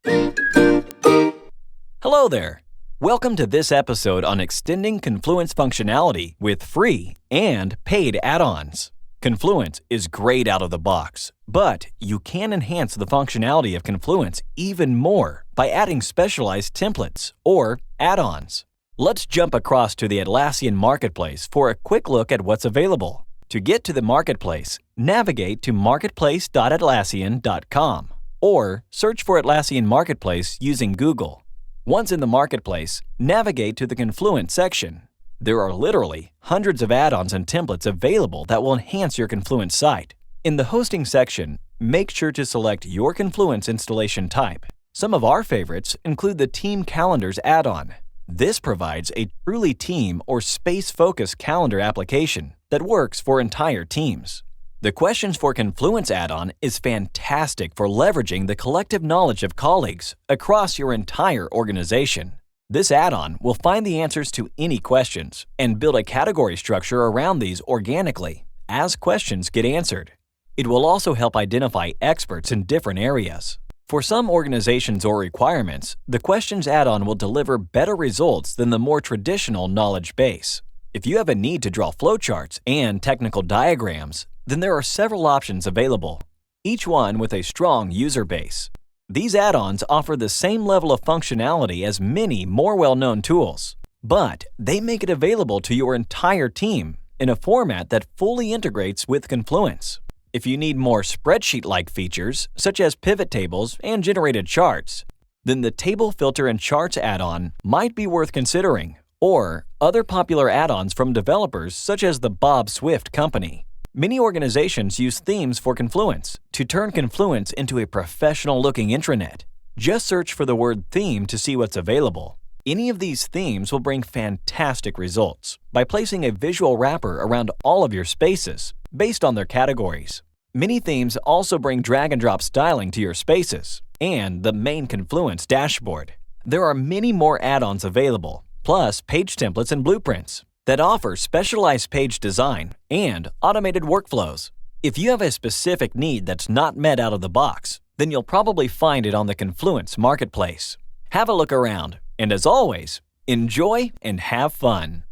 Hello there! Welcome to this episode on extending Confluence functionality with free and paid add-ons. Confluence is great out of the box, but you can enhance the functionality of Confluence even more by adding specialized templates or add-ons. Let's jump across to the Atlassian marketplace for a quick look at what's available. To get to the marketplace, navigate to marketplace.atlassian.com or search for Atlassian Marketplace using Google. Once in the marketplace, navigate to the Confluence section. There are literally hundreds of add-ons and templates available that will enhance your Confluence site. In the hosting section, make sure to select your Confluence installation type. Some of our favorites include the Team Calendars add-on. This provides a truly team or space-focused calendar application that works for entire teams. The Questions for Confluence add-on is fantastic for leveraging the collective knowledge of colleagues across your entire organization. This add-on will find the answers to any questions and build a category structure around these organically as questions get answered. It will also help identify experts in different areas. For some organizations or requirements, the Questions add-on will deliver better results than the more traditional knowledge base. If you have a need to draw flowcharts and technical diagrams, then there are several options available, each one with a strong user base. These add-ons offer the same level of functionality as many more well-known tools, but they make it available to your entire team in a format that fully integrates with Confluence. If you need more spreadsheet-like features, such as pivot tables and generated charts, then the Table Filter and Charts add-on might be worth considering, or other popular add-ons from developers such as the Bob Swift Company. Many organizations use themes for Confluence to turn Confluence into a professional-looking intranet. Just search for the word theme to see what's available. Any of these themes will bring fantastic results by placing a visual wrapper around all of your spaces based on their categories. Many themes also bring drag-and-drop styling to your spaces and the main Confluence dashboard. There are many more add-ons available, plus page templates and blueprints that offer specialized page design and automated workflows. If you have a specific need that's not met out of the box, then you'll probably find it on the Confluence marketplace. Have a look around, and as always, enjoy and have fun.